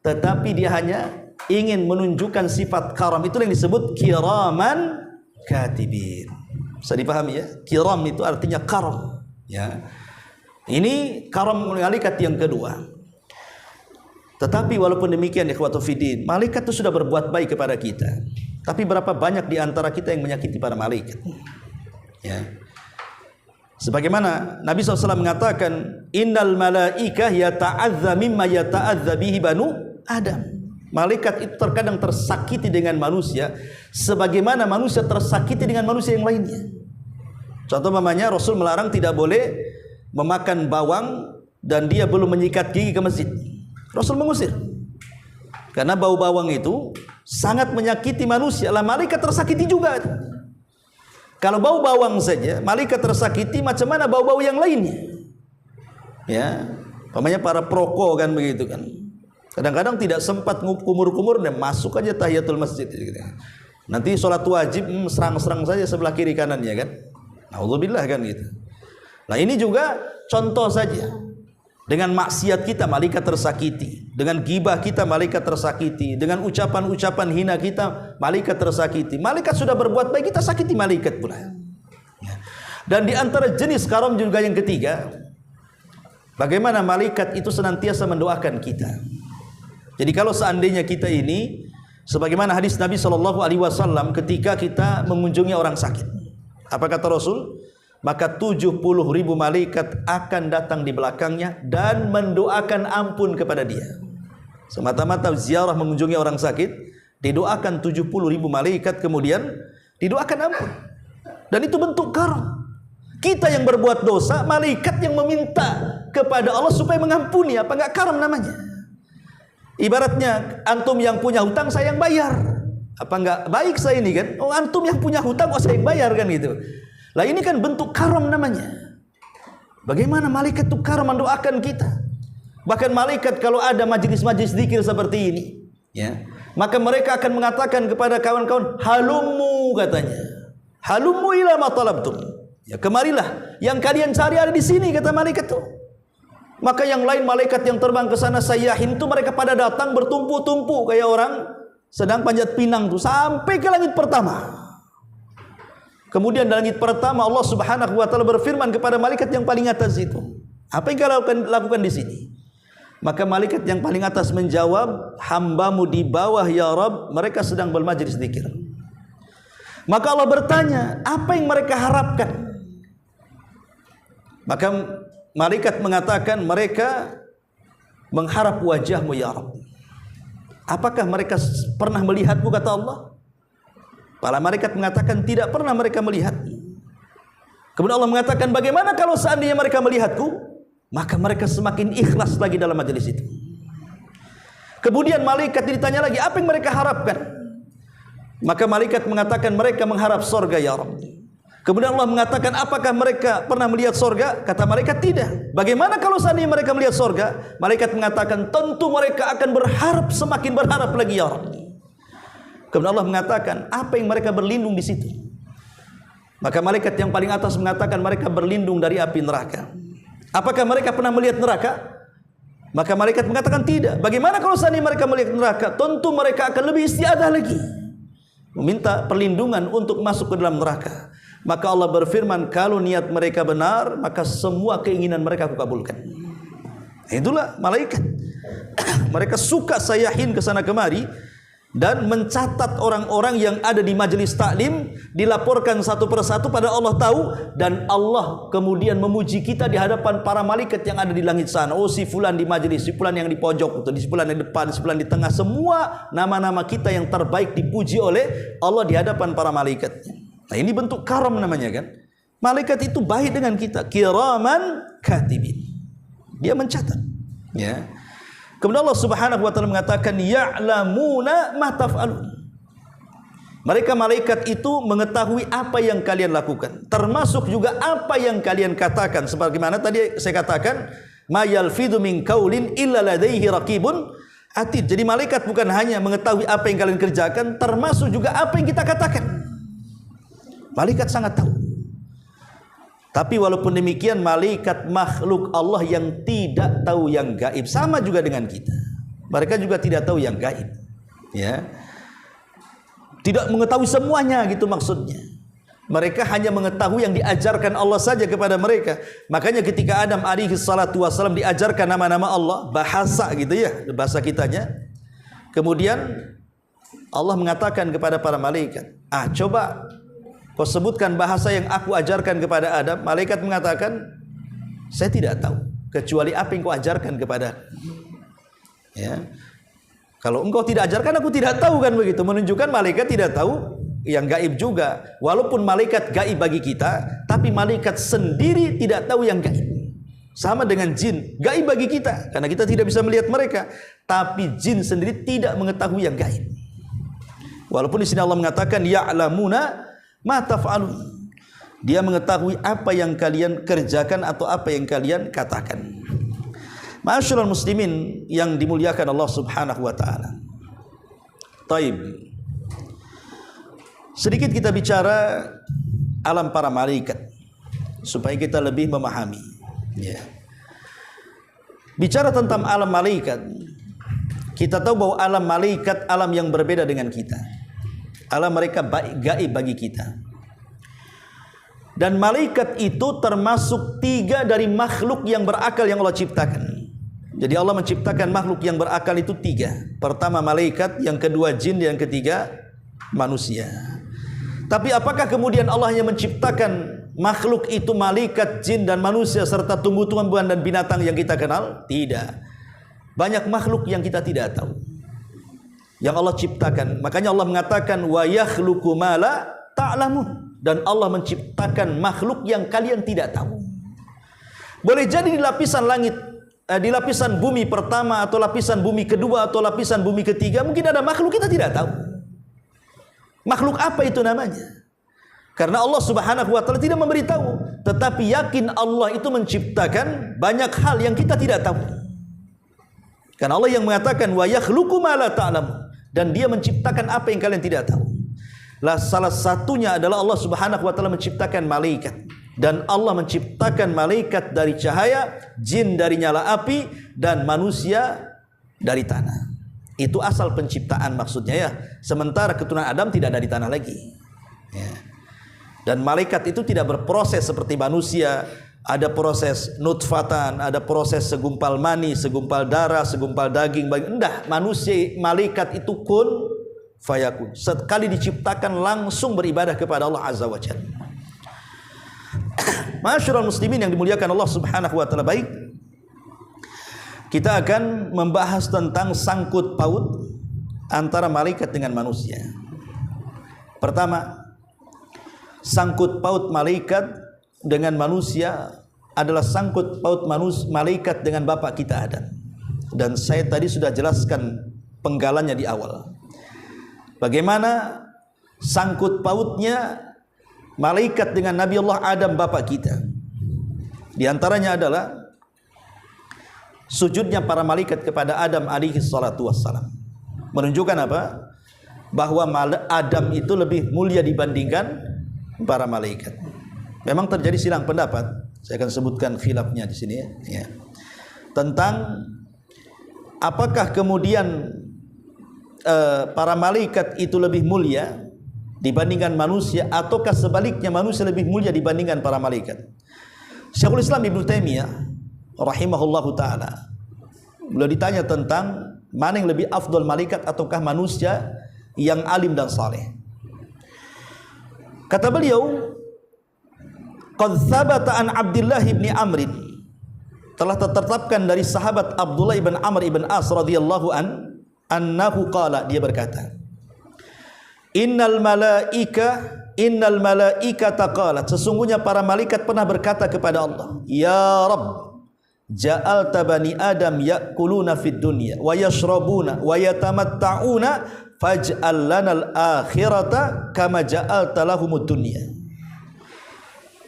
Tetapi dia hanya ingin menunjukkan sifat karam. Itu yang disebut kiraman katibin. Bisa dipahami ya? Kiram itu artinya karam. Ya. Ini karam malaikat yang kedua. Tetapi walaupun demikian ikhwatu fiddin, malaikat itu sudah berbuat baik kepada kita. Tapi berapa banyak di antara kita yang menyakiti para malaikat? Ya. Sebagaimana Nabi SAW mengatakan, innal malaikah yata'adza mimma yata'adza bihi banu Adam. Malaikat itu terkadang tersakiti dengan manusia sebagaimana manusia tersakiti dengan manusia yang lainnya. Contoh mamanya, Rasul melarang tidak boleh memakan bawang dan dia belum menyikat gigi ke masjid. Rasul mengusir. Karena bau bawang itu sangat menyakiti manusia. Lah malaikat tersakiti juga. Kalau bau bawang saja malaikat tersakiti, macam mana bau-bau yang lainnya? Ya, namanya para perokok kan begitu kan. Kadang-kadang tidak sempat kumur-kumur dan masuk aja tahiyatul masjid gitu. Nanti sholat wajib serang-serang saja sebelah kiri kanannya kan. Nauzubillah kan gitu. Nah ini juga contoh saja. Dengan maksiat kita malaikat tersakiti, dengan gibah kita malaikat tersakiti, dengan ucapan-ucapan hina kita malaikat tersakiti. Malaikat sudah berbuat baik, kita sakiti malaikat pula. Dan di antara jenis karam juga yang ketiga, bagaimana malaikat itu senantiasa mendoakan kita. Jadi kalau seandainya kita ini, sebagaimana hadis Nabi SAW ketika kita mengunjungi orang sakit, apa kata Rasul? Maka 70.000 malaikat akan datang di belakangnya dan mendoakan ampun kepada dia. Semata-mata ziarah mengunjungi orang sakit, didoakan 70.000 malaikat, kemudian didoakan ampun. Dan itu bentuk karam. Kita yang berbuat dosa, malaikat yang meminta kepada Allah supaya mengampuni, apa enggak karam namanya? Ibaratnya antum yang punya hutang, saya yang bayar. Apa enggak baik saya ini kan? Oh antum yang punya hutang, saya yang bayar kan gitu. Lah ini kan bentuk karam namanya. Bagaimana malaikat itu karam mendoakan kita. Bahkan malaikat kalau ada majlis-majlis zikir seperti ini, ya, maka mereka akan mengatakan kepada kawan-kawan, halummu, katanya. Halummu ila ma talabtum. Ya, kemarilah, yang kalian cari ada di sini, kata malaikat itu. Maka yang lain malaikat yang terbang ke sana sayyahin itu mereka pada datang bertumpu-tumpu kayak orang sedang panjat pinang tuh sampai ke langit pertama. Kemudian di langit pertama Allah Subhanahu wa taala berfirman kepada malaikat yang paling atas itu, "Apa yang kau lakukan di sini?" Maka malaikat yang paling atas menjawab, "Hambamu di bawah ya Rabb, mereka sedang bermajlis zikir." Maka Allah bertanya, "Apa yang mereka harapkan?" Maka malaikat mengatakan, "Mereka mengharap wajahmu ya Rabb." "Apakah mereka pernah melihatmu?" kata Allah. Para malaikat mengatakan, "Tidak pernah mereka melihat." Kemudian Allah mengatakan, "Bagaimana kalau seandainya mereka melihatku?" Maka mereka semakin ikhlas lagi dalam majelis itu. Kemudian malaikat ditanya lagi, "Apa yang mereka harapkan?" Maka malaikat mengatakan, "Mereka mengharap sorga ya Rabb." Kemudian Allah mengatakan, "Apakah mereka pernah melihat sorga?" Kata malaikat, "Tidak." "Bagaimana kalau seandainya mereka melihat sorga?" Malaikat mengatakan, "Tentu mereka akan berharap, semakin berharap lagi ya Rabb." Kemudian Allah mengatakan, "Apa yang mereka berlindung di situ?" Maka malaikat yang paling atas mengatakan, "Mereka berlindung dari api neraka." "Apakah mereka pernah melihat neraka?" Maka malaikat mengatakan, "Tidak." "Bagaimana kalau seandainya mereka melihat neraka?" "Tentu mereka akan lebih istiadah lagi, meminta perlindungan untuk masuk ke dalam neraka." Maka Allah berfirman, "Kalau niat mereka benar, maka semua keinginan mereka aku kabulkan." Itulah malaikat. Mereka suka sayahin ke sana kemari dan mencatat orang-orang yang ada di majelis taklim, dilaporkan satu persatu pada Allah tahu, dan Allah kemudian memuji kita di hadapan para malaikat yang ada di langit sana. "Oh, si fulan di majelis, si fulan yang di pojok, si fulan yang di depan, si fulan di tengah." Semua nama-nama kita yang terbaik dipuji oleh Allah di hadapan para malaikat. Nah, ini bentuk karam namanya kan. Malaikat itu baik dengan kita, kiraman katibin. Dia mencatat, ya. Kemudian Allah Subhanahu wa taala mengatakan, "Ya'lamuna ma taf'alun." Mereka malaikat itu mengetahui apa yang kalian lakukan, termasuk juga apa yang kalian katakan. Sebagaimana tadi saya katakan, "Ma yalfidu min qaulin illa ladaihi raqibun atid." Jadi malaikat bukan hanya mengetahui apa yang kalian kerjakan, termasuk juga apa yang kita katakan. Malaikat sangat tahu. Tapi walaupun demikian, malaikat makhluk Allah yang tidak tahu yang gaib, sama juga dengan kita. Mereka juga tidak tahu yang gaib, ya. Tidak mengetahui semuanya gitu maksudnya. Mereka hanya mengetahui yang diajarkan Allah saja kepada mereka. Makanya ketika Adam alaihi salatu wasallam diajarkan nama-nama Allah, bahasa gitu ya, bahasa kitanya. Kemudian Allah mengatakan kepada para malaikat, "Coba kau sebutkan bahasa yang aku ajarkan kepada Adam." Malaikat mengatakan, "Saya tidak tahu kecuali apa yang kau ajarkan kepada." Ya. Kalau engkau tidak ajarkan, aku tidak tahu, kan begitu. Menunjukkan malaikat tidak tahu yang gaib juga. Walaupun malaikat gaib bagi kita, tapi malaikat sendiri tidak tahu yang gaib. Sama dengan jin, gaib bagi kita karena kita tidak bisa melihat mereka, tapi jin sendiri tidak mengetahui yang gaib. Walaupun di sini Allah mengatakan, "Ya'lamuna ma taf'alun." Dia mengetahui apa yang kalian kerjakan atau apa yang kalian katakan. Ma'asyiral muslimin yang dimuliakan Allah Subhanahu wa taala. Taib. Sedikit kita bicara alam para malaikat supaya kita lebih memahami, ya. Bicara tentang alam malaikat, kita tahu bahwa alam malaikat alam yang berbeda dengan kita. Alam mereka gaib bagi kita. Dan malaikat itu termasuk 3 dari makhluk yang berakal yang Allah ciptakan. Jadi Allah menciptakan makhluk yang berakal itu 3. Pertama malaikat, yang kedua jin, yang ketiga manusia. Tapi apakah kemudian Allah hanya menciptakan makhluk itu malaikat, jin dan manusia serta tumbuh-tumbuhan dan binatang yang kita kenal? Tidak. Banyak makhluk yang kita tidak tahu yang Allah ciptakan. Makanya Allah mengatakan, "Wa yakhluqu ma la ta'lamun." Dan Allah menciptakan makhluk yang kalian tidak tahu. Boleh jadi di lapisan langit, di lapisan bumi pertama atau lapisan bumi kedua atau lapisan bumi ketiga, mungkin ada makhluk kita tidak tahu. Makhluk apa itu namanya? Karena Allah Subhanahu wa taala tidak memberitahu, tetapi yakin Allah itu menciptakan banyak hal yang kita tidak tahu. Karena Allah yang mengatakan, "Wa yakhluqu ma la ta'lamun." Dan dia menciptakan apa yang kalian tidak tahu. Lah, salah satunya adalah Allah Subhanahu wa taala menciptakan malaikat. Dan Allah menciptakan malaikat dari cahaya, jin dari nyala api, dan manusia dari tanah. Itu asal penciptaan maksudnya, ya. Sementara keturunan Adam tidak dari tanah lagi, ya. Dan malaikat itu tidak berproses seperti manusia, ada proses nutfatan, ada proses segumpal mani, segumpal darah, segumpal daging. Enggak, manusia, malaikat itu kun fayakun. Sekali diciptakan langsung beribadah kepada Allah Azza wa Jalla. Ma'asyiral muslimin yang dimuliakan Allah Subhanahu wa taala, baik. Kita akan membahas tentang sangkut paut antara malaikat dengan manusia. Pertama, sangkut paut malaikat dengan manusia adalah sangkut paut malaikat dengan Bapak kita Adam. Dan saya tadi sudah jelaskan penggalannya di awal. Bagaimana sangkut pautnya malaikat dengan Nabi Allah Adam Bapak kita. Di antaranya adalah sujudnya para malaikat kepada Adam alaihi salatu wassalam. Menunjukkan apa? Bahwa Adam itu lebih mulia dibandingkan para malaikat. Memang terjadi silang pendapat. Saya akan sebutkan khilafnya di sini ya. Tentang apakah kemudian para malaikat itu lebih mulia dibandingkan manusia, ataukah sebaliknya manusia lebih mulia dibandingkan para malaikat. Syekhul Islam Ibnu Taimiyah rahimahullahu taala, beliau ditanya tentang mana yang lebih afdal, malaikat ataukah manusia yang alim dan saleh. Kata beliau, qad thabata an Abdullah bin Amr, telah tertetapkan dari sahabat Abdullah bin Amr bin As radhiyallahu annahu qala, dia berkata, innal malaikata qalat, sesungguhnya para malaikat pernah berkata kepada Allah, ya Rabb, ja'alta bani Adam ya'kuluna fid dunya wa yashrabuna wa yatamatta'una faj'al lanal akhirata kama ja'alta lahumud dunya.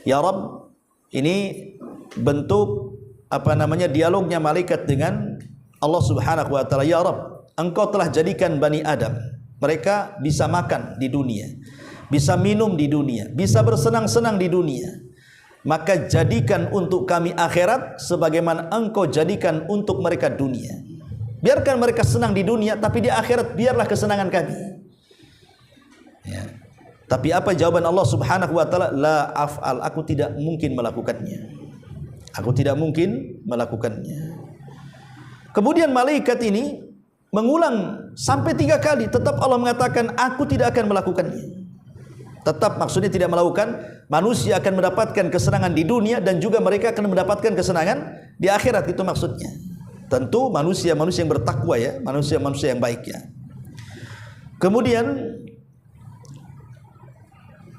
Ya Rabb, ini bentuk dialognya malaikat dengan Allah Subhanahu wa taala. Ya Rabb, engkau telah jadikan Bani Adam, mereka bisa makan di dunia, bisa minum di dunia, bisa bersenang-senang di dunia. Maka jadikan untuk kami akhirat sebagaimana engkau jadikan untuk mereka dunia. Biarkan mereka senang di dunia, tapi di akhirat biarlah kesenangan kami. Ya. Tapi apa jawaban Allah Subhanahu wa taala? La af'al, aku tidak mungkin melakukannya. Aku tidak mungkin melakukannya. Kemudian malaikat ini mengulang sampai 3 kali, tetap Allah mengatakan aku tidak akan melakukannya. Tetap, maksudnya tidak melakukan. Manusia akan mendapatkan kesenangan di dunia dan juga mereka akan mendapatkan kesenangan di akhirat, itu maksudnya. Tentu manusia-manusia yang bertakwa ya, manusia-manusia yang baik ya. Kemudian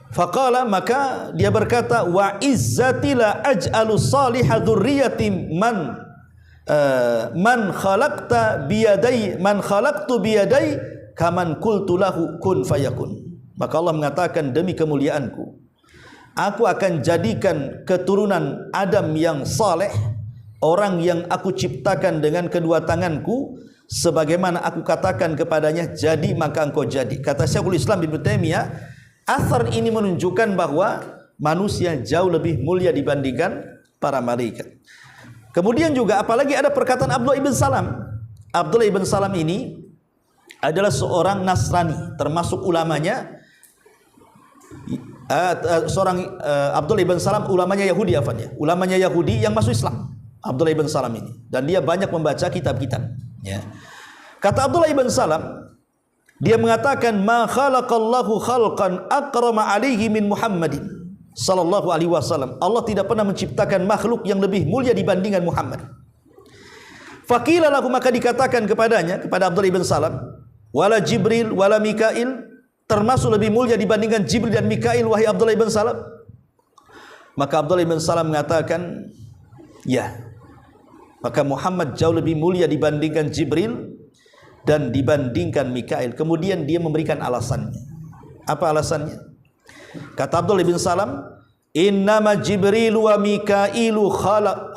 faqala, maka dia berkata, wa izzati la aj'alu salihah dzurriyyati man khalaqta biyadai, man khalaqtu biyadai kaman qultu lahu kun fayakun. Maka Allah mengatakan, demi kemuliaanku, aku akan jadikan keturunan Adam yang saleh, orang yang aku ciptakan dengan kedua tanganku, sebagaimana aku katakan kepadanya jadi maka engkau jadi. Kata Syekhul Islam Ibnu Taimiyah, asar ini menunjukkan bahwa manusia jauh lebih mulia dibandingkan para malaikat. Kemudian juga apalagi ada perkataan Abdullah ibn Salam. Abdullah ibn Salam ini adalah seorang Nasrani, termasuk ulamanya. Abdullah ibn Salam ulamanya Yahudi, ulamanya Yahudi yang masuk Islam. Abdullah ibn Salam ini, dan dia banyak membaca kitab-kitab ya. Kata Abdullah ibn Salam, dia mengatakan, ma khalaqallahu khalqan akrama alaihi min Muhammadin sallallahu alaihi wasallam. Allah tidak pernah menciptakan makhluk yang lebih mulia dibandingkan Muhammad. Faqila lahu, maka dikatakan kepadanya, kepada Abdullah ibn Salam, wala Jibril wala Mikail, termasuk lebih mulia dibandingkan Jibril dan Mikail wahai Abdullah ibn Salam. Maka Abdullah ibn Salam mengatakan, ya, maka Muhammad jauh lebih mulia dibandingkan Jibril dan dibandingkan Mikail. Kemudian dia memberikan alasannya. Apa alasannya? Kata Abdullah bin Salam, innama Jibril wa Mikailu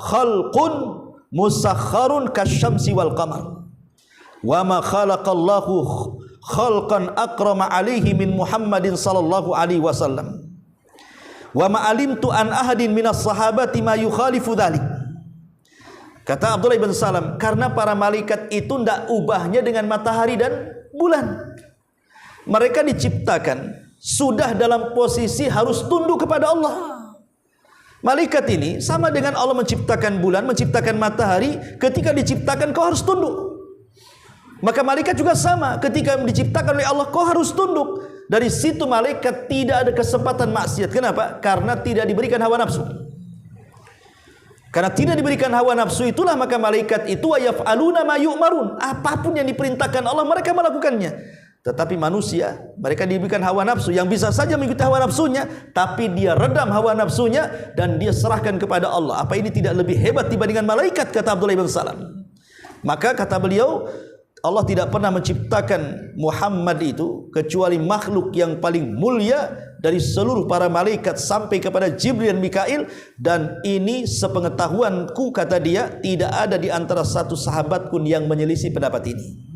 khalqun musakharun kasyamsi wal qamar, wa ma khalaqallahu khalqan akrama alaihi min Muhammadin sallallahu alaihi wasallam, wa ma alimtu an ahadin minas sahabati ma yukhalifu dhalik. Kata Abdullah bin Salam, karena para malaikat itu tidak ubahnya dengan matahari dan bulan. Mereka diciptakan sudah dalam posisi harus tunduk kepada Allah. Malaikat ini sama dengan Allah menciptakan bulan, menciptakan matahari. Ketika diciptakan kau harus tunduk. Maka malaikat juga sama, ketika diciptakan oleh Allah kau harus tunduk. Dari situ malaikat tidak ada kesempatan maksiat. Kenapa? Karena tidak diberikan hawa nafsu. Karena tidak diberikan hawa nafsu, itulah maka malaikat itu yaf'aluna ma yu'marun. Apapun yang diperintahkan Allah mereka melakukannya. Tetapi manusia, mereka diberikan hawa nafsu yang bisa saja mengikuti hawa nafsunya, tapi dia redam hawa nafsunya dan dia serahkan kepada Allah. Apa ini tidak lebih hebat dibandingkan malaikat, kata Abdullah bin Salam. Maka kata beliau, Allah tidak pernah menciptakan Muhammad itu kecuali makhluk yang paling mulia dari seluruh para malaikat sampai kepada Jibril dan Mikail. Dan ini sepengetahuanku, kata dia, tidak ada di antara satu sahabat pun yang menyelisih pendapat ini.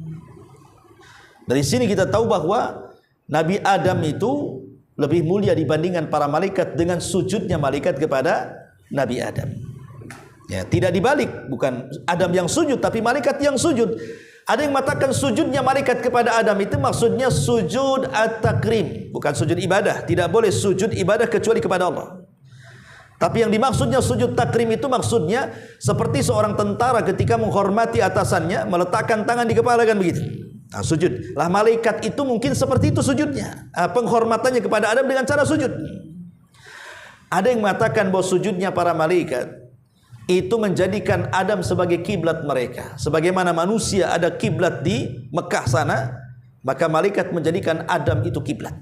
Dari sini kita tahu bahwa Nabi Adam itu lebih mulia dibandingkan para malaikat dengan sujudnya malaikat kepada Nabi Adam. Ya, tidak dibalik, bukan Adam yang sujud tapi malaikat yang sujud. Ada yang mengatakan sujudnya malaikat kepada Adam itu maksudnya sujud at-takrim, bukan sujud ibadah. Tidak boleh sujud ibadah kecuali kepada Allah. Tapi yang dimaksudnya sujud takrim itu maksudnya seperti seorang tentara ketika menghormati atasannya meletakkan tangan di kepala, kan begitu. Nah, sujud. Lah malaikat itu mungkin seperti itu sujudnya. Penghormatannya kepada Adam dengan cara sujud. Ada yang mengatakan bahwa sujudnya para malaikat itu menjadikan Adam sebagai kiblat mereka. Sebagaimana manusia ada kiblat di Mekah sana, maka malaikat menjadikan Adam itu kiblat.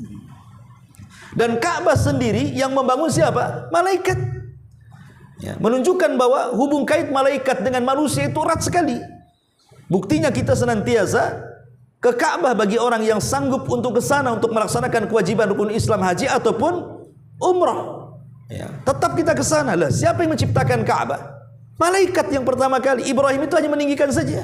Dan Ka'bah sendiri yang membangun siapa? Malaikat. Ya, menunjukkan bahwa hubung kait malaikat dengan manusia itu erat sekali. Buktinya kita senantiasa ke Ka'bah bagi orang yang sanggup untuk ke sana untuk melaksanakan kewajiban rukun Islam, haji ataupun umrah. Ya, tetap kita ke sana. Lah, siapa yang menciptakan Ka'bah? Malaikat yang pertama kali. Ibrahim itu hanya meninggikan saja.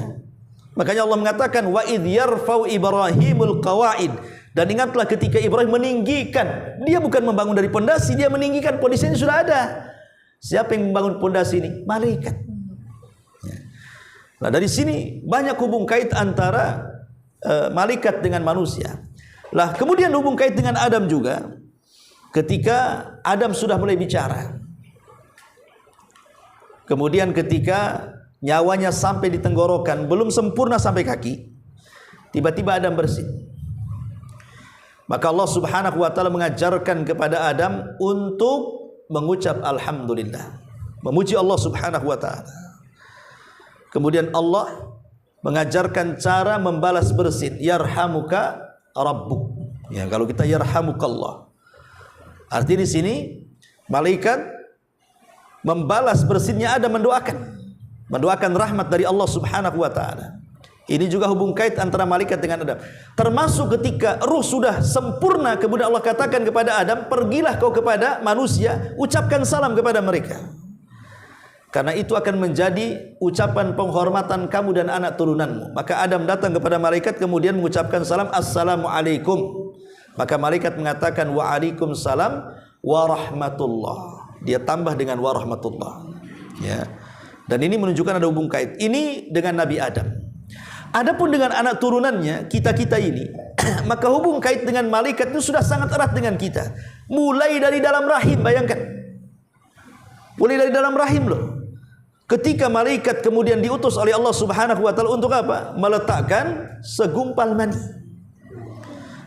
Makanya Allah mengatakan wa idh yarfau Ibrahimul qawaid. Dan ingatlah ketika Ibrahim meninggikan, dia bukan membangun dari pondasi, dia meninggikan, pondasinya sudah ada. Siapa yang membangun pondasi ini? Malaikat. Ya. Nah, dari sini banyak hubung kait antara malaikat dengan manusia. Lah, kemudian hubung kait dengan Adam juga. Ketika Adam sudah mulai bicara, kemudian ketika nyawanya sampai di tenggorokan, belum sempurna sampai kaki, tiba-tiba Adam bersin. Maka Allah Subhanahu wa ta'ala mengajarkan kepada Adam untuk mengucap alhamdulillah, memuji Allah Subhanahu wa ta'ala. Kemudian Allah mengajarkan cara membalas bersin, yarhamuka rabbuk. Ya, kalau kita yarhamukallah. Artinya di sini malaikat membalas bersinnya Adam, mendoakan rahmat dari Allah Subhanahu wa taala. Ini juga hubung kait antara malaikat dengan Adam. Termasuk ketika ruh sudah sempurna, kemudian Allah katakan kepada Adam, pergilah kau kepada manusia, ucapkan salam kepada mereka. Karena itu akan menjadi ucapan penghormatan kamu dan anak turunanmu. Maka Adam datang kepada malaikat kemudian mengucapkan salam, assalamualaikum. Maka malaikat mengatakan waalaikumsalam warahmatullah. Dia tambah dengan warahmatullah. Ya. Dan ini menunjukkan ada hubung kait. Ini dengan Nabi Adam. Adapun dengan anak turunannya, kita-kita ini, maka hubung kait dengan malaikat itu sudah sangat erat dengan kita. Mulai dari dalam rahim, bayangkan. Mulai dari dalam rahim loh. Ketika malaikat kemudian diutus oleh Allah Subhanahu wa taala untuk apa? Meletakkan segumpal mani.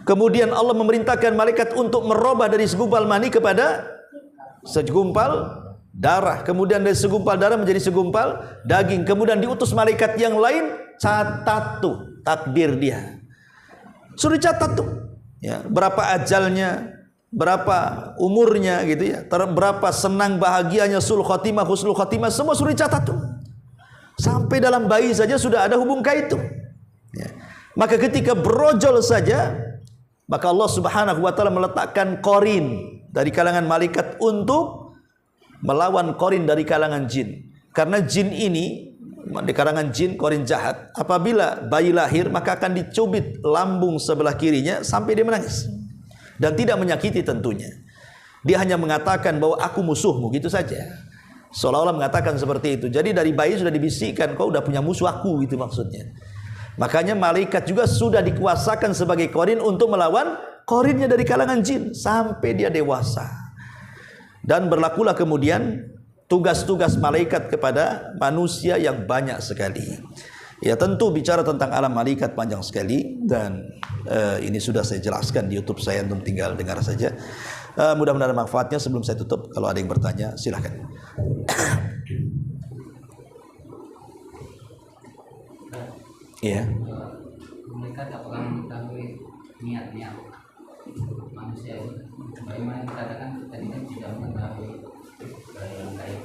Kemudian Allah memerintahkan malaikat untuk merubah dari segumpal mani kepada segumpal darah. Kemudian dari segumpal darah menjadi segumpal daging. Kemudian diutus malaikat yang lain, catat tuh takdir dia. Suruh catat tuh. Ya, berapa ajalnya, berapa umurnya gitu ya. Berapa senang bahagianya, sul khotimah, husnul khotimah, semua suruh catat tuh. Sampai dalam bayi saja sudah ada hubung kait tuh. Ya. Maka ketika berojol saja, maka Allah Subhanahu wa taala meletakkan qarin dari kalangan malaikat untuk melawan qarin dari kalangan jin. Karena jin ini di kalangan jin qarin jahat. Apabila bayi lahir maka akan dicubit lambung sebelah kirinya sampai dia menangis. Dan tidak menyakiti tentunya. Dia hanya mengatakan bahwa aku musuhmu, gitu saja. Seolah-olah mengatakan seperti itu. Jadi dari bayi sudah dibisikkan, kau udah punya musuh aku, gitu maksudnya. Makanya malaikat juga sudah dikuasakan sebagai qarin untuk melawan Qarinnya dari kalangan jin sampai dia dewasa. Dan berlakulah kemudian tugas-tugas malaikat kepada manusia yang banyak sekali. Ya, tentu bicara tentang alam malaikat panjang sekali, dan ini sudah saya jelaskan di YouTube saya, antum tinggal dengar saja. Mudah-mudahan manfaatnya. Sebelum saya tutup, kalau ada yang bertanya silahkan. Iya. Mereka apakah mengetahui niat-niat manusia itu? Bagaimana dikatakan tadi kan tidak mengetahui yang gaib.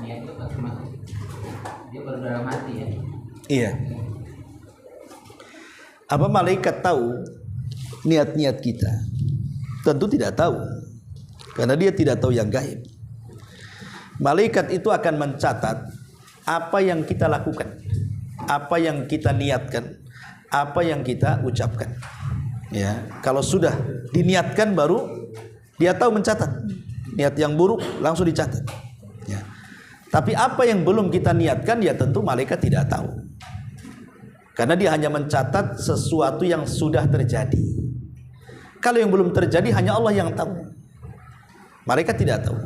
Niat itu bagaimana? Dia baru dalam hati ya. Iya. Apa malaikat tahu niat-niat kita? Tentu tidak tahu, karena dia tidak tahu yang gaib. Malaikat itu akan mencatat apa yang kita lakukan, apa yang kita niatkan, apa yang kita ucapkan. Ya, kalau sudah diniatkan baru dia tahu mencatat. Niat yang buruk langsung dicatat. Ya. Tapi apa yang belum kita niatkan, ya tentu malaikat tidak tahu. Karena dia hanya mencatat sesuatu yang sudah terjadi. Kalau yang belum terjadi hanya Allah yang tahu. Malaikat tidak tahu.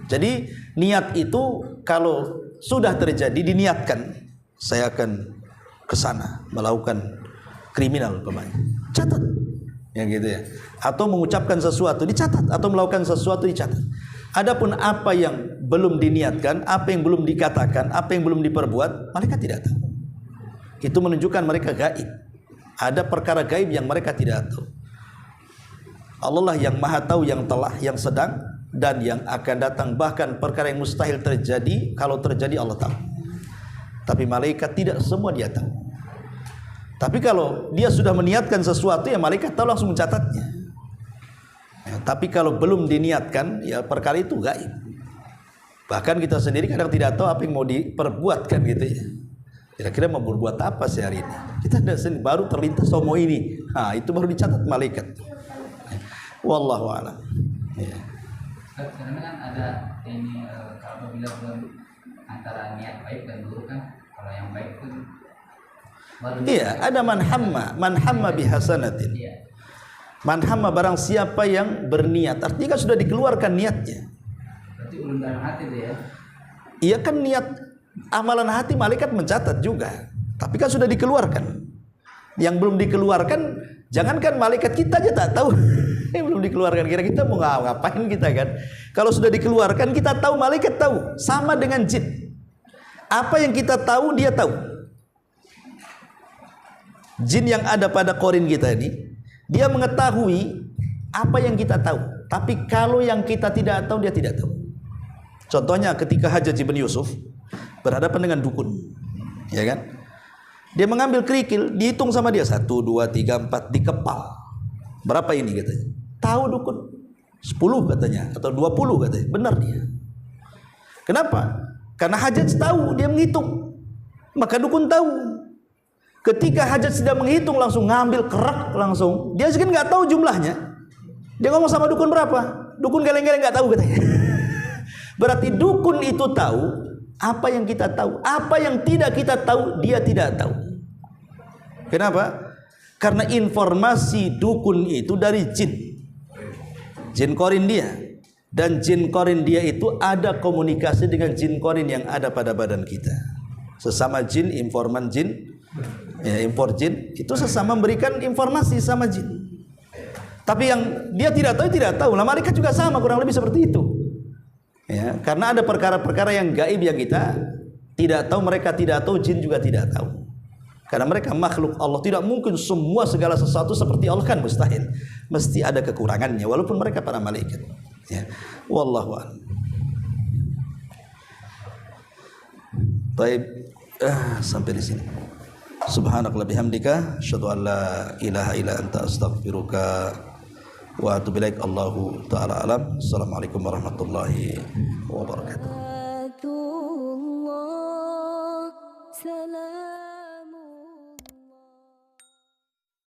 Jadi niat itu kalau sudah terjadi diniatkan, saya akan ke sana melakukan kriminal umpamanya. Catat. Yang gitu ya. Atau mengucapkan sesuatu dicatat, atau melakukan sesuatu dicatat. Adapun apa yang belum diniatkan, apa yang belum dikatakan, apa yang belum diperbuat, malaikat tidak tahu. Itu menunjukkan mereka gaib. Ada perkara gaib yang mereka tidak tahu. Allah lah yang maha tahu yang telah, yang sedang, dan yang akan datang. Bahkan perkara yang mustahil terjadi, kalau terjadi Allah tahu. Tapi malaikat tidak semua dia tahu. Tapi kalau dia sudah meniatkan sesuatu, ya malaikat tahu langsung mencatatnya. Ya, tapi kalau belum diniatkan, ya perkara itu gaib. Bahkan kita sendiri kadang tidak tahu apa yang mau diperbuatkan gitu ya. Kira-kira mau berbuat apa sih hari ini? Kita baru terlintas mau ini. Nah, itu baru dicatat malaikat. Wallahu a'lam. Ya. Karena kan ada ini kalau apabila belum antara niat baik dan buruk kan, kalau yang baik itu iya, ada man hamma bihasanatin. Iya. Man hamma barang siapa yang berniat, artinya kan sudah dikeluarkan niatnya. Berarti belum dalam hati itu ya. Iya kan, niat amalan hati malaikat mencatat juga. Tapi kan sudah dikeluarkan. Yang belum dikeluarkan, jangankan malaikat, kita aja tak tahu. Yang belum dikeluarkan, kira kita mau ngapain kita kan? Kalau sudah dikeluarkan, kita tahu, malaikat tahu. Sama dengan jin. Apa yang kita tahu, dia tahu. Jin yang ada pada korin kita ini, dia mengetahui apa yang kita tahu. Tapi kalau yang kita tidak tahu, dia tidak tahu. Contohnya ketika Hajjaj bin Yusuf berhadapan dengan dukun, ya kan? Dia mengambil kerikil, dihitung sama dia 1, 2, 3, 4 dikepal. Berapa ini katanya? Tahu dukun 10 katanya, atau 20 katanya. Benar dia. Kenapa? Karena Hajjaj tahu, dia menghitung. Maka dukun tahu. Ketika Hajjaj sedang menghitung, langsung ngambil kerak langsung. Dia kan nggak tahu jumlahnya. Dia ngomong sama dukun berapa? Dukun geleng-geleng nggak tahu katanya. Berarti dukun itu tahu apa yang kita tahu. Apa yang tidak kita tahu, dia tidak tahu. Kenapa? Karena informasi dukun itu dari jin. Jin korin dia. Dan jin korin dia itu ada komunikasi dengan jin korin yang ada pada badan kita. Sesama jin, informan jin, ya, impor jin, itu sesama memberikan informasi sama jin. Tapi yang dia tidak tahu. Lah malaikat juga sama, kurang lebih seperti itu. Ya, karena ada perkara-perkara yang gaib yang kita tidak tahu, mereka tidak tahu, jin juga tidak tahu. Karena mereka makhluk Allah, tidak mungkin semua segala sesuatu seperti Allah, kan mustahil. Mesti ada kekurangannya, walaupun mereka para malaikat. Ya, wallahu a'lam. Baik, sampai di sini. Subhanakallahumma bihamdika, asyhadu an la ilaha illa anta, astaghfiruka wa atubu ilaik. Allahu ta'ala alam. Assalamualaikum warahmatullahi wabarakatuh.